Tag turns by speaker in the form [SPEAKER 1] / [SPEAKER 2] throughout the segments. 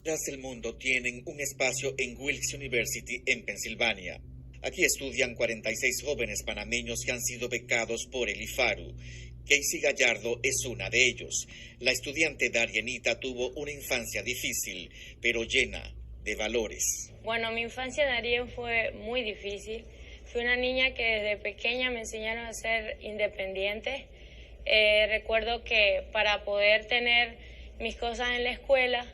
[SPEAKER 1] Las del mundo tienen un espacio en Wilkes University en Pensilvania. Aquí estudian 46 jóvenes panameños que han sido becados por el IFARU. Casey Gallardo es una de ellos. La estudiante Darienita tuvo una infancia difícil, pero llena de valores.
[SPEAKER 2] Bueno, mi infancia en Darien fue muy difícil. Fui una niña que desde pequeña me enseñaron a ser independiente. Recuerdo que para poder tener mis cosas en la escuela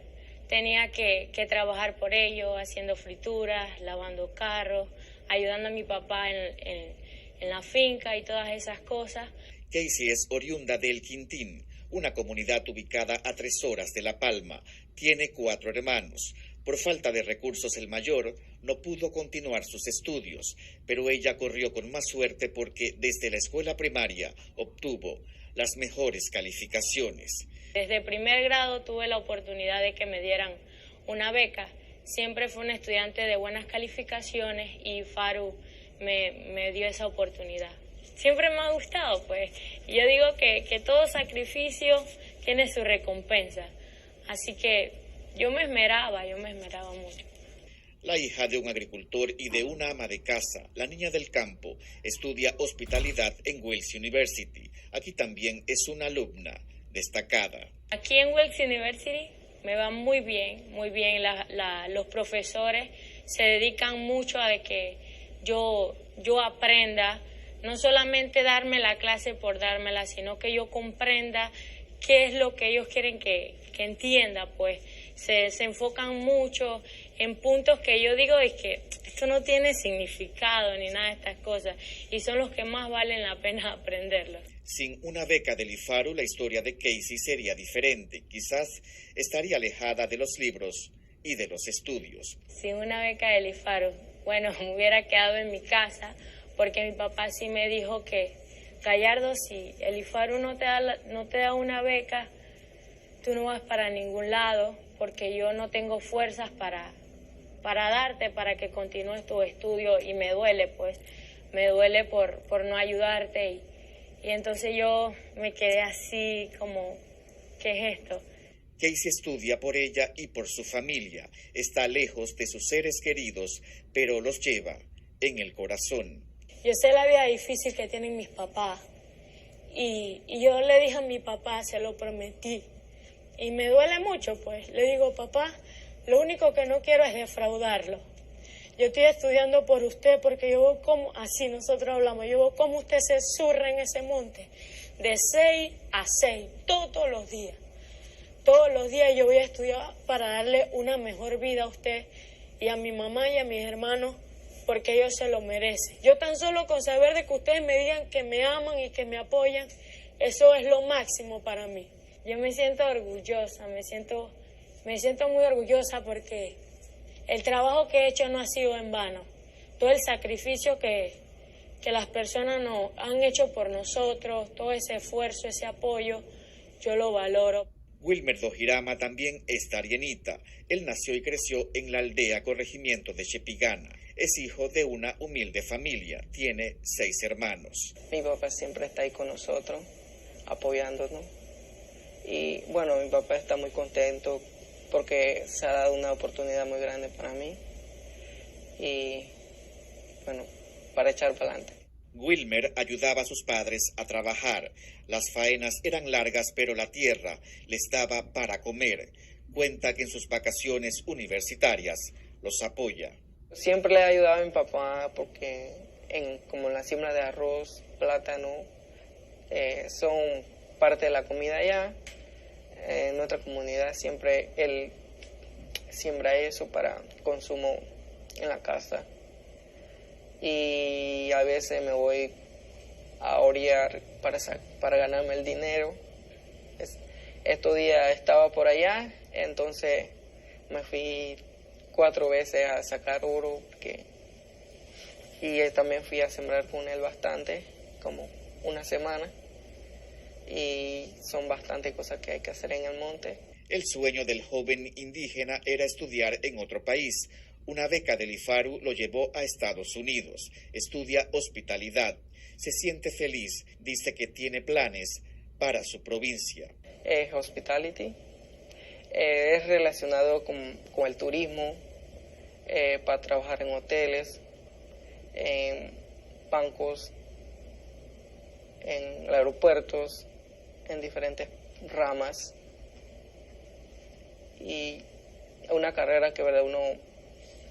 [SPEAKER 2] tenía que trabajar por ello, haciendo frituras, lavando carros, ayudando a mi papá en la finca y todas esas cosas.
[SPEAKER 1] Casey es oriunda de El Quintín, una comunidad ubicada a 3 horas de La Palma. Tiene 4 hermanos. Por falta de recursos, el mayor no pudo continuar sus estudios, pero ella corrió con más suerte porque desde la escuela primaria obtuvo las mejores calificaciones.
[SPEAKER 2] Desde primer grado tuve la oportunidad de que me dieran una beca. Siempre fui una estudiante de buenas calificaciones y FARU me dio esa oportunidad. Siempre me ha gustado, pues. Y yo digo que todo sacrificio tiene su recompensa. Así que yo me esmeraba mucho.
[SPEAKER 1] La hija de un agricultor y de una ama de casa, la niña del campo, estudia hospitalidad en Wilkes University. Aquí también es una alumna destacada.
[SPEAKER 2] Aquí en Wilkes University me va muy bien. Los profesores se dedican mucho a que yo aprenda, no solamente darme la clase por dármela, sino que yo comprenda qué es lo que ellos quieren que entienda, pues se enfocan mucho en puntos que yo digo es que esto no tiene significado ni nada de estas cosas y son los que más valen la pena aprenderlos.
[SPEAKER 1] Sin una beca del IFARU, la historia de Casey sería diferente. Quizás estaría alejada de los libros y de los estudios.
[SPEAKER 2] Sin una beca del IFARU, bueno, me hubiera quedado en mi casa porque mi papá sí me dijo que, Gallardo, si el IFARU no te da una beca, tú no vas para ningún lado porque yo no tengo fuerzas para darte, para que continúes tu estudio y me duele, pues, me duele por no ayudarte y entonces yo me quedé así como, ¿qué es esto?
[SPEAKER 1] Casey estudia por ella y por su familia. Está lejos de sus seres queridos, pero los lleva en el corazón.
[SPEAKER 2] Yo sé la vida difícil que tienen mis papás y yo le dije a mi papá, se lo prometí y me duele mucho, pues. Le digo, papá, lo único que no quiero es defraudarlo. Yo estoy estudiando por usted porque yo veo cómo, así nosotros hablamos, yo veo cómo usted se zurra en ese monte de 6 a 6, todos los días. Todos los días yo voy a estudiar para darle una mejor vida a usted y a mi mamá y a mis hermanos porque ellos se lo merecen. Yo tan solo con saber de que ustedes me digan que me aman y que me apoyan, eso es lo máximo para mí. Yo me siento orgullosa, me siento muy orgullosa porque el trabajo que he hecho no ha sido en vano. Todo el sacrificio que las personas nos han hecho por nosotros, todo ese esfuerzo, ese apoyo, yo lo valoro.
[SPEAKER 1] Wilmer Dojirama también es darienita. Él nació y creció en la aldea corregimiento de Chepigana. Es hijo de una humilde familia. Tiene 6 hermanos.
[SPEAKER 3] Mi papá siempre está ahí con nosotros, apoyándonos. Y bueno, mi papá está muy contento porque se ha dado una oportunidad muy grande para mí. Y bueno, para echar para adelante.
[SPEAKER 1] Wilmer ayudaba a sus padres a trabajar. Las faenas eran largas, pero la tierra les daba para comer. Cuenta que en sus vacaciones universitarias los apoya.
[SPEAKER 3] Siempre le he ayudado a mi papá porque como la siembra de arroz, plátano, son parte de la comida allá. En nuestra comunidad siempre él siembra eso para consumo en la casa. Y a veces me voy a orear para ganarme el dinero. Estos días estaba por allá, entonces me fui 4 veces a sacar oro y también fui a sembrar con él bastante, como una semana, y son bastantes cosas que hay que hacer en el monte.
[SPEAKER 1] El sueño del joven indígena era estudiar en otro país. Una beca del IFARU lo llevó a Estados Unidos. Estudia hospitalidad. Se siente feliz. Dice que tiene planes para su provincia.
[SPEAKER 3] Hospitality. Es relacionado con el turismo, para trabajar en hoteles, en bancos, en aeropuertos, en diferentes ramas. Y es una carrera que, ¿verdad?, uno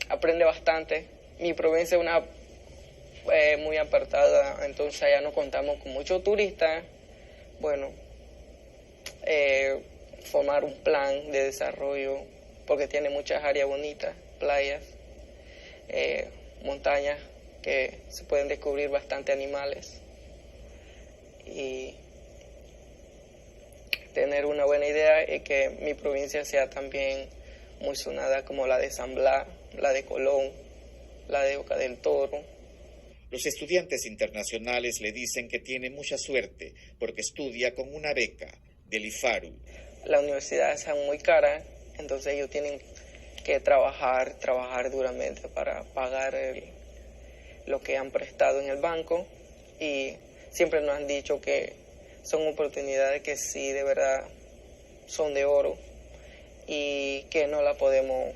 [SPEAKER 3] aprende bastante. Mi provincia es una muy apartada, entonces allá no contamos con muchos turistas. Bueno, formar un plan de desarrollo, porque tiene muchas áreas bonitas, playas, montañas, que se pueden descubrir bastante animales, y tener una buena idea es que mi provincia sea también muy sonada como la de San Blas, la de Colón, la de Boca del Toro.
[SPEAKER 1] Los estudiantes internacionales le dicen que tiene mucha suerte porque estudia con una beca del IFARU.
[SPEAKER 3] Las universidades son muy caras, entonces ellos tienen que trabajar duramente para pagar lo que han prestado en el banco, y siempre nos han dicho que son oportunidades que sí, de verdad, son de oro y que no la podemos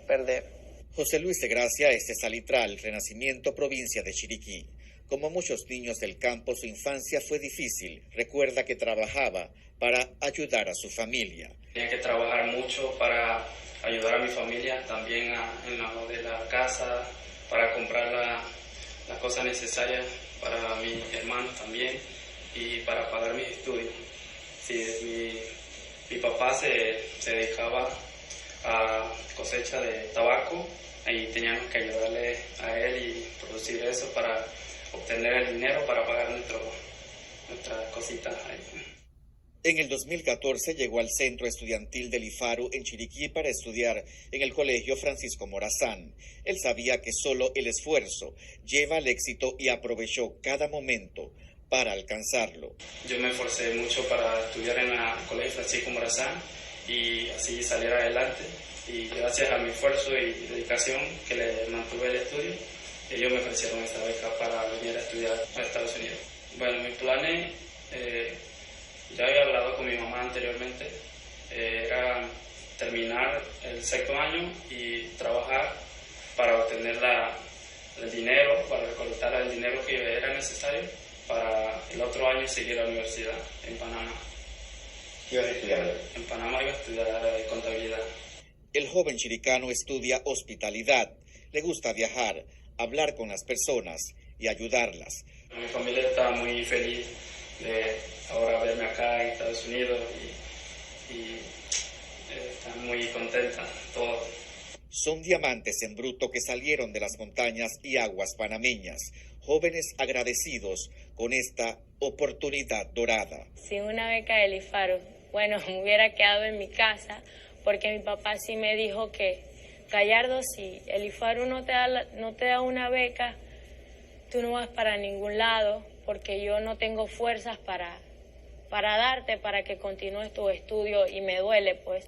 [SPEAKER 3] perder.
[SPEAKER 1] José Luis de Gracia es de Salitral, Renacimiento, provincia de Chiriquí. Como muchos niños del campo, su infancia fue difícil. Recuerda que trabajaba para ayudar a su familia.
[SPEAKER 4] Tenía que trabajar mucho para ayudar a mi familia, también en lo de la casa, para comprar las cosas necesarias para mis hermanos también, y para pagar mis estudios. Sí, mi papá se dedicaba a cosecha de tabaco, y teníamos que ayudarle a él y producir eso para obtener el dinero para pagar nuestras cositas ahí.
[SPEAKER 1] En el 2014 llegó al centro estudiantil del IFARU en Chiriquí para estudiar en el colegio Francisco Morazán. Él sabía que solo el esfuerzo lleva al éxito y aprovechó cada momento para alcanzarlo.
[SPEAKER 4] Yo me esforcé mucho para estudiar en el colegio Francisco Morazán y así salir adelante. Y gracias a mi esfuerzo y dedicación que le mantuve el estudio, ellos me ofrecieron esta beca para venir a estudiar a Estados Unidos. Bueno, mis planes, ya había hablado con mi mamá anteriormente, era terminar el 6º año y trabajar para obtener el dinero, para recolectar el dinero que era necesario para el otro año seguir a la universidad en Panamá.
[SPEAKER 1] ¿Qué ibas a estudiar?
[SPEAKER 4] En Panamá iba a estudiar contabilidad.
[SPEAKER 1] El joven chiricano estudia hospitalidad. Le gusta viajar, hablar con las personas y ayudarlas.
[SPEAKER 4] Mi familia está muy feliz de ahora verme acá en Estados Unidos y están muy contentas todos.
[SPEAKER 1] Son diamantes en bruto que salieron de las montañas y aguas panameñas, jóvenes agradecidos con esta oportunidad dorada.
[SPEAKER 2] Sin una beca del IFARU, bueno, me hubiera quedado en mi casa, porque mi papá sí me dijo que, Gallardo, si el IFARU no te da una beca, tú no vas para ningún lado, porque yo no tengo fuerzas para darte, para que continúes tu estudio, y me duele, pues,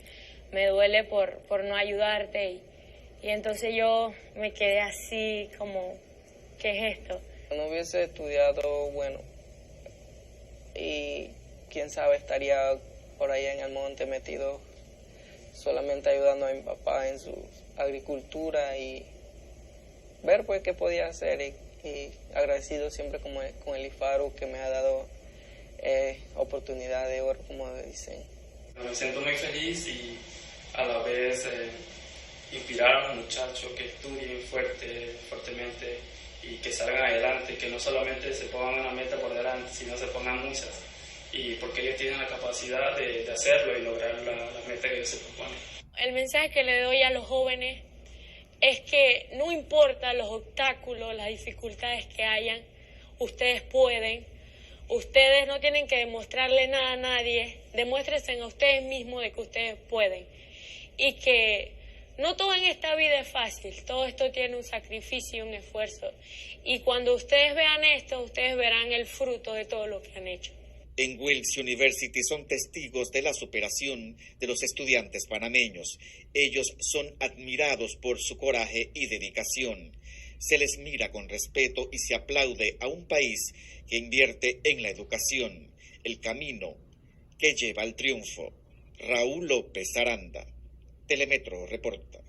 [SPEAKER 2] me duele por no ayudarte, y entonces yo me quedé así como, ¿qué es esto?
[SPEAKER 3] No hubiese estudiado, bueno, y quién sabe, estaría por allá en el monte metido, solamente ayudando a mi papá en su agricultura y ver pues qué podía hacer, y agradecido siempre con el IFARU, que me ha dado oportunidad de oro, como dicen.
[SPEAKER 4] Me siento muy feliz y a la vez inspirar a los muchachos que estudien fuertemente y que salgan adelante, que no solamente se pongan una meta por delante, sino se pongan muchas, y porque ellos tienen la capacidad de hacerlo y lograr las metas que ellos se proponen.
[SPEAKER 2] El mensaje que le doy a los jóvenes es que no importa los obstáculos, las dificultades que hayan, ustedes pueden. Ustedes no tienen que demostrarle nada a nadie, demuéstrense a ustedes mismos de que ustedes pueden. Y que no todo en esta vida es fácil, todo esto tiene un sacrificio y un esfuerzo. Y cuando ustedes vean esto, ustedes verán el fruto de todo lo que han hecho.
[SPEAKER 1] En Wilkes University son testigos de la superación de los estudiantes panameños. Ellos son admirados por su coraje y dedicación. Se les mira con respeto y se aplaude a un país que invierte en la educación, el camino que lleva al triunfo. Raúl López Aranda. Telemetro reporta.